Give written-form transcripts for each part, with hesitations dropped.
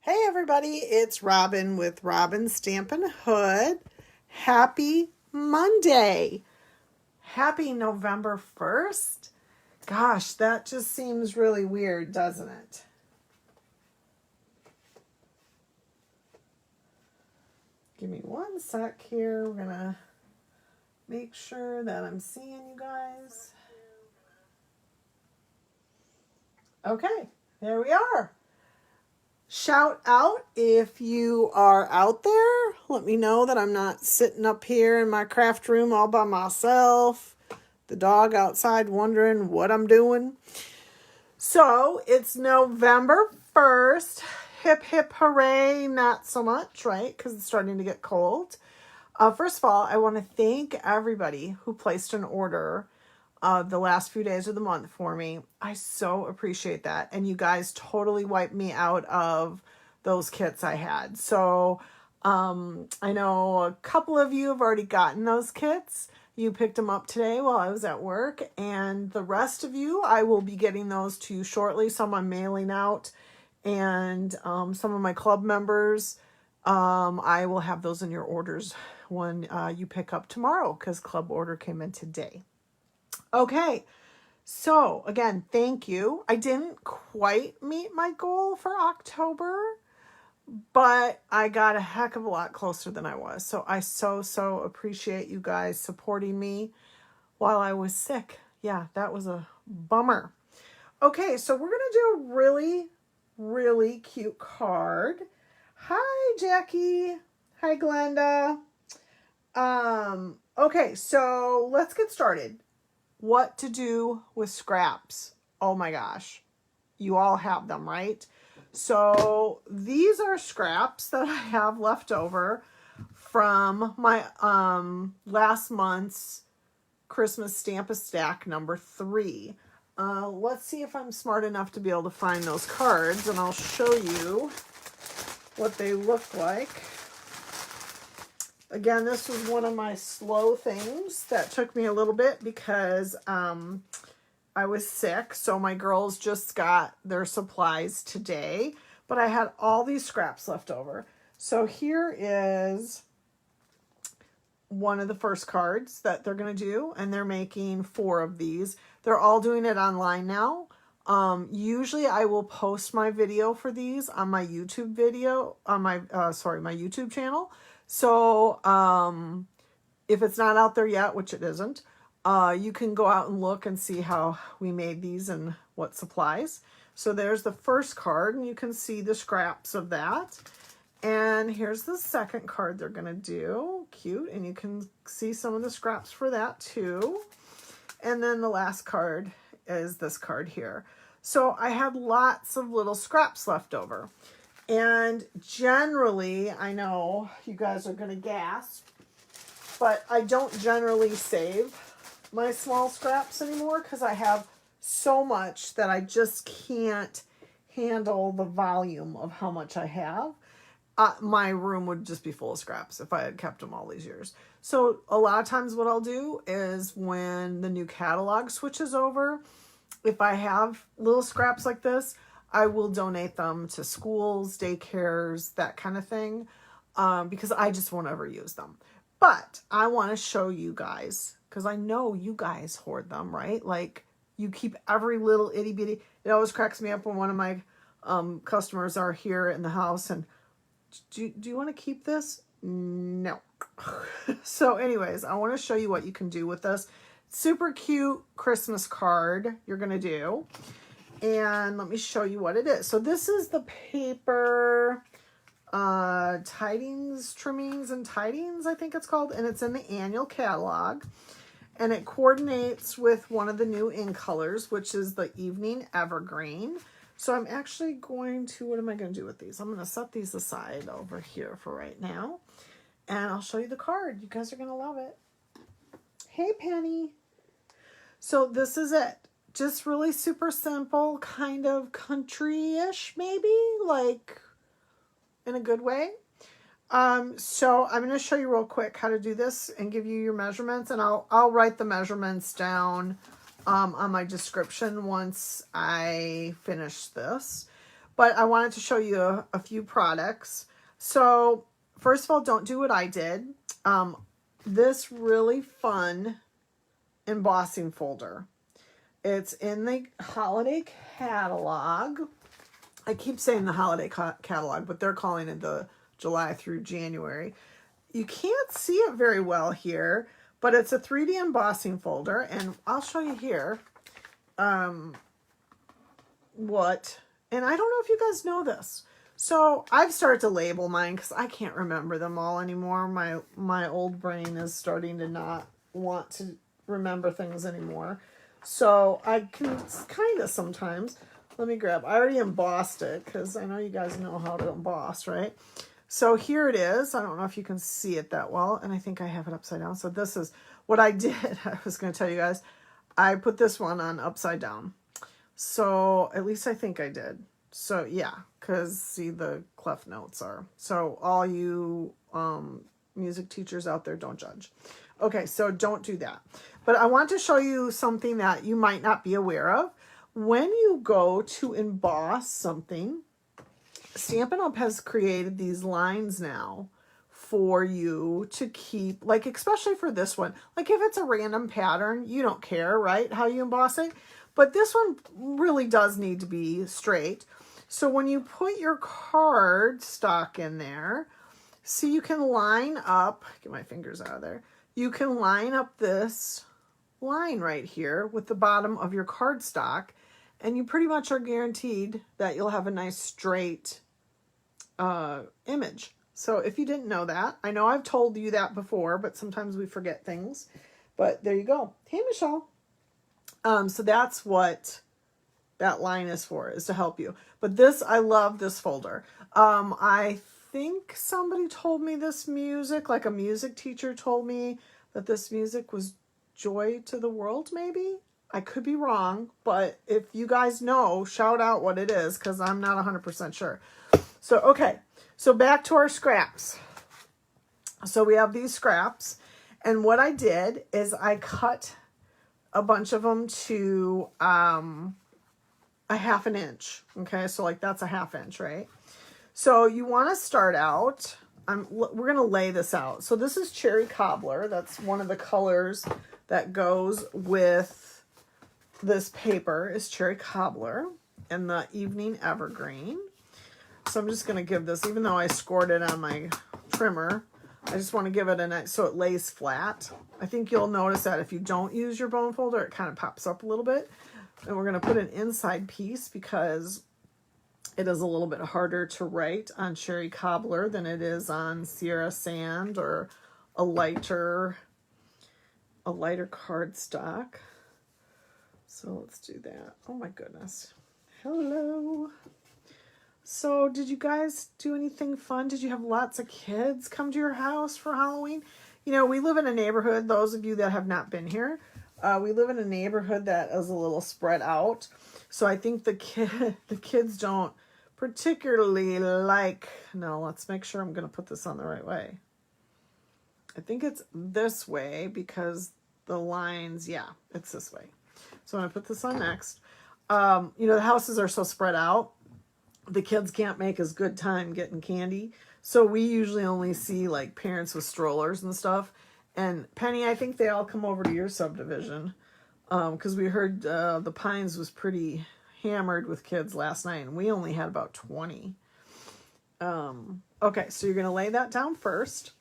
Hey everybody, it's Robin with Robin Stampin' Hood. Happy Monday. Happy November 1st. Gosh, that just seems really weird, doesn't it? Give me one sec here. We're going to make sure that I'm seeing you guys. Okay, there we are. Shout out if you are out there. Let me know that I'm not sitting up here in my craft room all by myself. The dog outside wondering what I'm doing. So it's November 1st. Hip, hip, hooray. Not so much, right? Because it's starting to get cold. First of all, I want to thank everybody who placed an order the last few days of the month for me. I so appreciate that. And you guys totally wiped me out of those kits I had. So I know a couple of you have already gotten those kits. You picked them up today while I was at work. And the rest of you, I will be getting those to you shortly. Some I'm mailing out. And some of my club members, I will have those in your orders when you pick up tomorrow because club order came in today. Okay, so again, thank you. I didn't quite meet my goal for October, but I got a heck of a lot closer than I was. So I so appreciate you guys supporting me while I was sick. Yeah, that was a bummer. Okay, so we're going to do a really cute card. Hi, Jackie. Hi, Glenda. Okay, so let's get started. What to do with scraps. Oh my gosh. You all have them, right? So these are scraps that I have left over from my last month's Christmas Stamp-A-Stack number 3. Let's see if I'm smart enough to be able to find those cards, and I'll show you what they look like. Again, this was one of my slow things that took me a little bit because I was sick. So my girls just got their supplies today, but I had all these scraps left over. So here is one of the first cards that they're going to do, and they're making 4 of these. They're all doing it online now. Usually I will post my video for these on my YouTube video, on my, my YouTube channel. So, if it's not out there yet, which it isn't, you can go out and look and see how we made these and what supplies. So there's the first card, and you can see the scraps of that. And here's the second card they're going to do. Cute. And you can see some of the scraps for that too. And then the last card is this card here. So I had lots of little scraps left over. And generally, I know you guys are going to gasp, but I don't generally save my small scraps anymore because I have so much that I just can't handle the volume of how much I have. My room would just be full of scraps if I had kept them all these years. So a lot of times what I'll do is when the new catalog switches over, if I have little scraps like this, I will donate them to schools, daycares, that kind of thing, because I just won't ever use them. But I want to show you guys, because I know you guys hoard them, right? Like, you keep every little itty bitty. It always cracks me up when one of my customers are here in the house and, do you want to keep this? No. So anyways, I want to show you what you can do with this. Super cute Christmas card you're going to do. And let me show you what it is. So this is the paper Tidings, Trimmings and Tidings, I think it's called. And it's in the annual catalog. And it coordinates with one of the new ink colors, which is the Evening Evergreen. So I'm actually going to, what am I going to do with these? I'm going to set these aside over here for right now. And I'll show you the card. You guys are going to love it. Hey, Penny. So this is it. Just really super simple, kind of country-ish, maybe, like in a good way. So I'm going to show you real quick how to do this and give you your measurements, and I'll write the measurements down on my description once I finish this. but I wanted to show you a few products. So first of all, don't do what I did. This really fun embossing folder. It's in the holiday catalog. I keep saying the holiday catalog, but they're calling it the July through January. You can't see it very well here, but it's a 3D embossing folder, and I'll show you here and I don't know if you guys know this. So I've started to label mine because I can't remember them all anymore. My old brain is starting to not want to remember things anymore. So I can kind of sometimes, let me grab, I already embossed it because I know you guys know how to emboss, right? So here it is. I don't know if you can see it that well, and I think I have it upside down. So this is what I did. I was going to tell you guys, I put this one on upside down. So at least I think I did. So yeah, because see the clef notes are. So all you music teachers out there, don't judge. Okay, so don't do that. But I want to show you something that you might not be aware of. When you go to emboss something, Stampin' Up! Has created these lines now for you to keep, like especially for this one. Like if it's a random pattern, you don't care, right, how you emboss it. But this one really does need to be straight. So when you put your card stock in there, see you can line up, get my fingers out of there, you can line up this line right here with the bottom of your card stock, and you pretty much are guaranteed that you'll have a nice straight image. So if you didn't know that, I know I've told you that before, but sometimes we forget things. But there you go. Hey, Michelle. So that's what that line is for, is to help you. But this, I love this folder. I think somebody told me this music, like a music teacher told me that this music was Joy to the World, maybe? I could be wrong, but if you guys know, shout out what it is, because I'm not 100% sure. So, okay, so back to our scraps. So we have these scraps, and what I did is I cut a bunch of them to a 1/2 inch. Okay, so like that's a 1/2 inch, right? So you want to start out, we're going to lay this out. So this is Cherry Cobbler. That's one of the colors that goes with this paper is Cherry Cobbler and the Evening Evergreen. So I'm just going to give this, even though I scored it on my trimmer, I just want to give it a nice, so it lays flat. I think you'll notice that if you don't use your bone folder, it kind of pops up a little bit. And we're going to put an inside piece because it is a little bit harder to write on Cherry Cobbler than it is on Sierra Sand or a lighter cardstock. So let's do that. Oh my goodness. Hello. So did you guys do anything fun? Did you have lots of kids come to your house for Halloween? You know, we live in a neighborhood, those of you that have not been here, we live in a neighborhood that is a little spread out. So I think the kids don't particularly like, no, let's make sure I'm going to put this on the right way. I think it's this way because the lines, yeah, it's this way. So I'm going to put this on next. You know, the houses are so spread out. The kids can't make as good time getting candy. So we usually only see like parents with strollers and stuff. And Penny, I think they all come over to your subdivision because we heard the Pines was pretty hammered with kids last night, and we only had about 20. Okay, so you're going to lay that down first.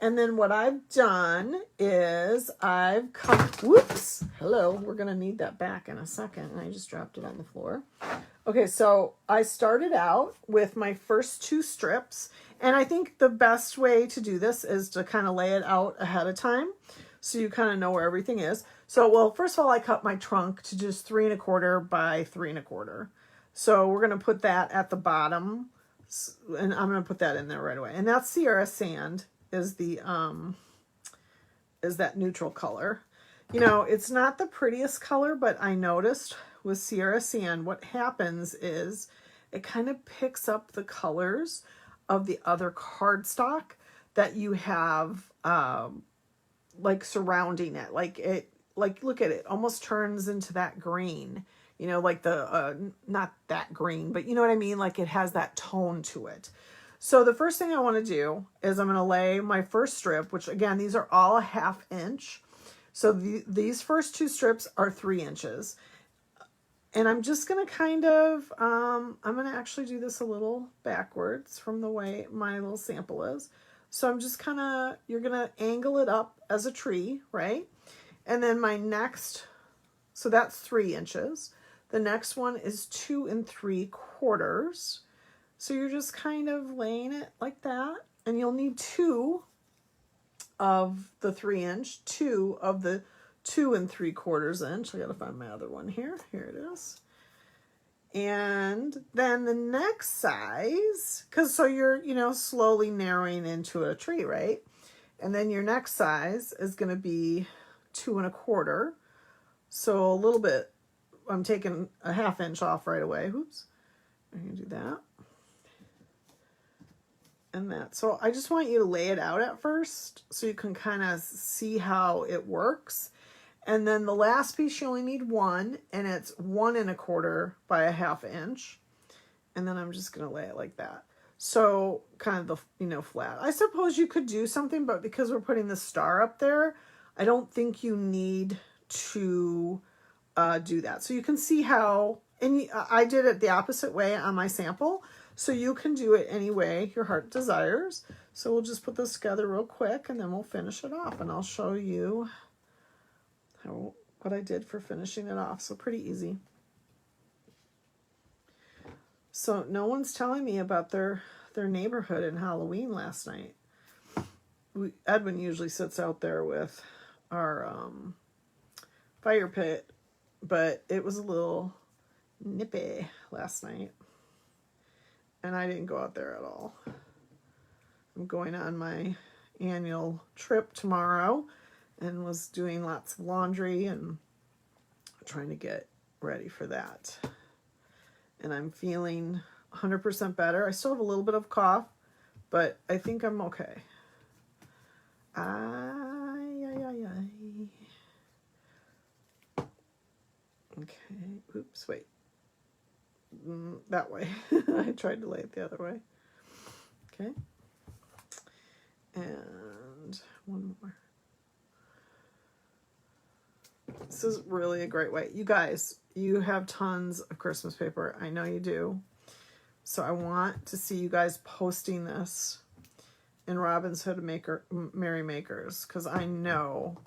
And then what I've done is I've cut, whoops, hello, we're going to need that back in a second. And I just dropped it on the floor. Okay, so I started out with my first 2 strips. And I think the best way to do this is to kind of lay it out ahead of time. So you kind of know where everything is. So, well, first of all, I cut my trunk to just 3 1/4 by 3 1/4. So we're going to put that at the bottom. And I'm going to put that in there right away. And that's Sierra Sand. Is the is that neutral color. You know, it's not the prettiest color, but I noticed with Sierra Sand what happens is it kind of picks up the colors of the other cardstock that you have like surrounding it. Like it, like look at it, almost turns into that green. you know, like the, not that green, but you know what I mean? Like it has that tone to it. So the first thing I want to do is I'm going to lay my first strip, which again, these are all a 1/2 inch. So these first 2 strips are 3 inches. And I'm just going to kind of, I'm going to actually do this a little backwards from the way my little sample is. So I'm just kind of, you're going to angle it up as a tree, right? And then my next, so that's 3 inches. The next one is 2 3/4. So you're just kind of laying it like that. And you'll need 2 of the 3 inch, 2 of the 2 3/4 inch. I gotta find my other one here. Here it is. And then the next size, because so you're, you know, slowly narrowing into a tree, right? And then your next size is going to be 2 1/4. So a little bit, I'm taking a 1/2 inch off right away. Oops. I'm going to do that. And that. So I just want you to lay it out at first so you can kind of see how it works. And then the last piece, you only need 1, and it's 1 1/4 by a 1/2 inch. And then I'm just going to lay it like that. So kind of the, you know, flat. I suppose you could do something, but because we're putting the star up there, I don't think you need to do that. So you can see how, and I did it the opposite way on my sample. So you can do it any way your heart desires. So we'll just put this together real quick and then we'll finish it off. And I'll show you what I did for finishing it off. So pretty easy. So no one's telling me about their neighborhood in Halloween last night. Edwin usually sits out there with our fire pit, but it was a little nippy last night. And I didn't go out there at all. I'm going on my annual trip tomorrow and was doing lots of laundry and trying to get ready for that. And I'm feeling 100% better. I still have a little bit of cough, but I think I'm okay. Okay, oops, wait. That way. I tried to lay it the other way. Okay. And one more. This is really a great way. You guys, you have tons of Christmas paper. I know you do. So I want to see you guys posting this in Robin's Hood Merry Makers, because I know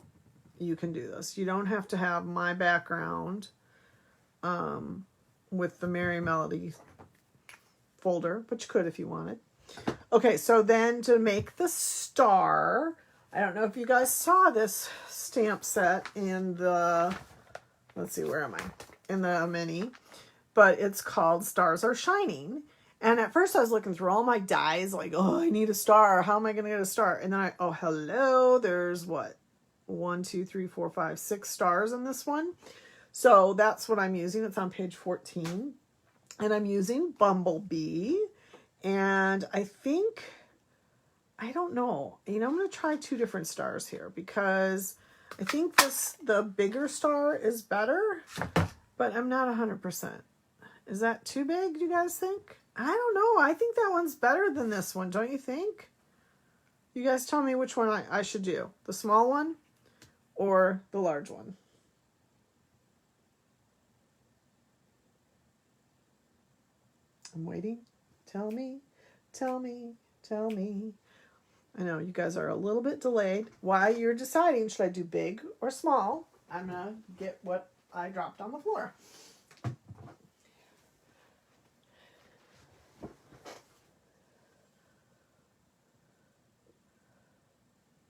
you can do this. You don't have to have my background with the Merry Melody folder, but you could if you wanted. Okay, so then to make the star, I don't know if you guys saw this stamp set in the, let's see, where am I? In the mini, but it's called Stars Are Shining. And at first I was looking through all my dies, like, oh, I need a star. How am I going to get a star? And then oh, hello, there's what? 1, 2, 3, 4, 5, 6 stars in this one. So that's what I'm using. It's on page 14. And I'm using Bumblebee. And I think, I don't know. You know, I'm going to try 2 different stars here because I think the bigger star is better, but I'm not 100%. Is that too big, do you guys think? I don't know. I think that one's better than this one, don't you think? You guys tell me which one I should do. The small one or the large one? I'm waiting. Tell me, tell me, tell me. I know you guys are a little bit delayed. While you're deciding, should I do big or small? I'm going to get what I dropped on the floor.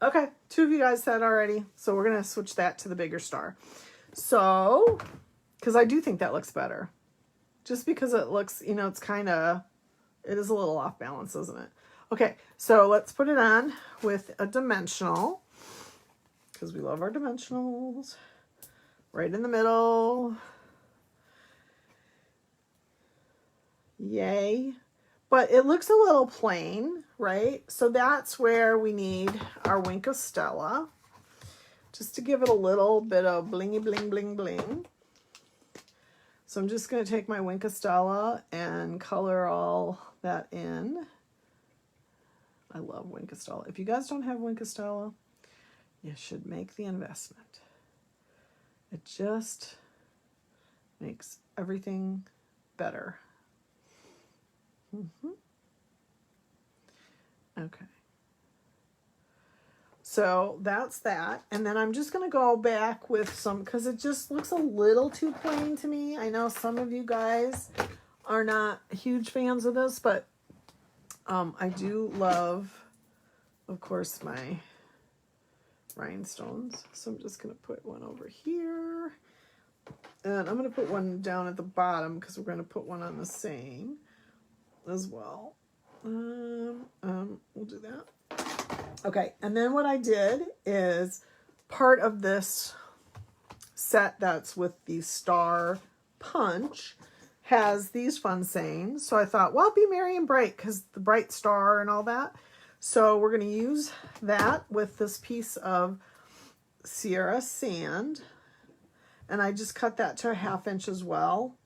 Okay, 2 of you guys said already, so we're going to switch that to the bigger star. So, because I do think that looks better. Just because it looks, you know, it's kind of, it is a little off balance, isn't it? Okay, so let's put it on with a dimensional, because we love our dimensionals. Right in the middle. Yay. But it looks a little plain, right? So that's where we need our Wink of Stella, just to give it a little bit of blingy, bling, bling, bling. So I'm just going to take my Wink of Stella and color all that in. I love Wink of Stella. If you guys don't have Wink of Stella, you should make the investment. It just makes everything better. Okay. So that's that. And then I'm just going to go back with some, because it just looks a little too plain to me. I know some of you guys are not huge fans of this, but I do love, of course, my rhinestones. So I'm just going to put one over here. And I'm going to put one down at the bottom because we're going to put one on the same as well. We'll do that. Okay, and then what I did is part of this set that's with the star punch has these fun sayings. So I thought, well, be merry and bright because the bright star and all that. So we're going to use that with this piece of Sierra sand. And I just cut that to a 1/2 inch as well.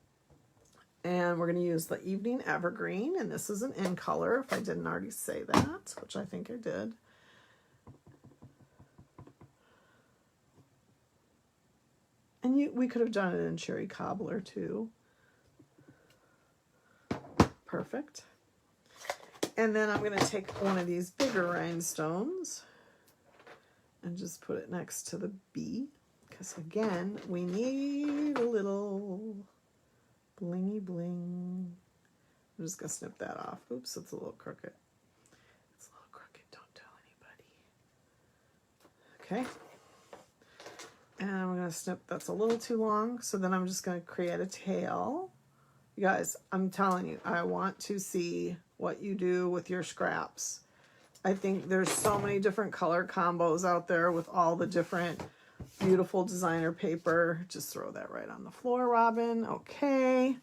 And we're going to use the Evening Evergreen. And this is an in color, if I didn't already say that, which I think I did. And we could have done it in Cherry Cobbler too. Perfect. And then I'm going to take one of these bigger rhinestones and just put it next to the B. Because again, we need a little blingy bling. I'm just going to snip that off. Oops, it's a little crooked. It's a little crooked. Don't tell anybody. Okay. And I'm going to snip, that's a little too long. So then I'm just going to create a tail. You guys, I'm telling you, I want to see what you do with your scraps. I think there's so many different color combos out there with all the different beautiful designer paper. Just throw that right on the floor, Robin. Okay.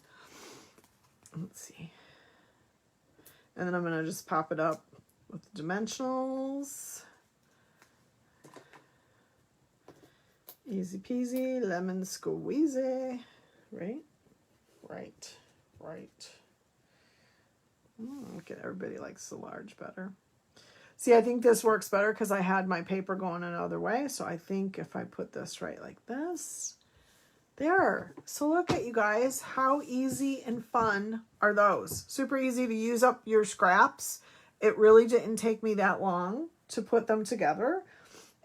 Let's see. And then I'm going to just pop it up with the dimensionals. Easy peasy, lemon squeezy. Right? Right. Right. Okay, everybody likes the large better. See, I think this works better because I had my paper going another way. So I think if I put this right like this, there. So look at you guys. How easy and fun are those? Super easy to use up your scraps. It really didn't take me that long to put them together.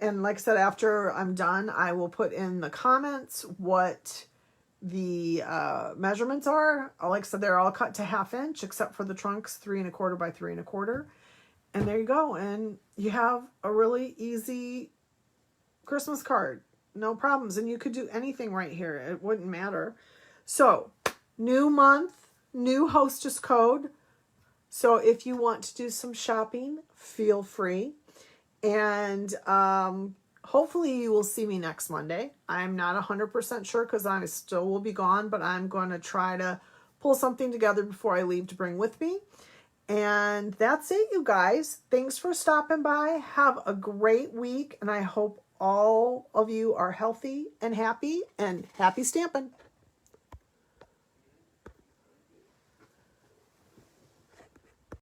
And like I said, after I'm done, I will put in the comments what the measurements are. Like I said, they're all cut to 1/2 inch except for the trunks, 3 1/4 by 3 1/4. And there you go. And you have a really easy Christmas card. No problems. And you could do anything right here. It wouldn't matter. So, new month, new hostess code. So if you want to do some shopping, feel free. And hopefully you will see me next Monday. I'm not 100% sure because I still will be gone, but I'm going to try to pull something together before I leave to bring with me. And that's it, you guys. Thanks for stopping by. Have a great week, and I hope all of you are healthy and happy stamping.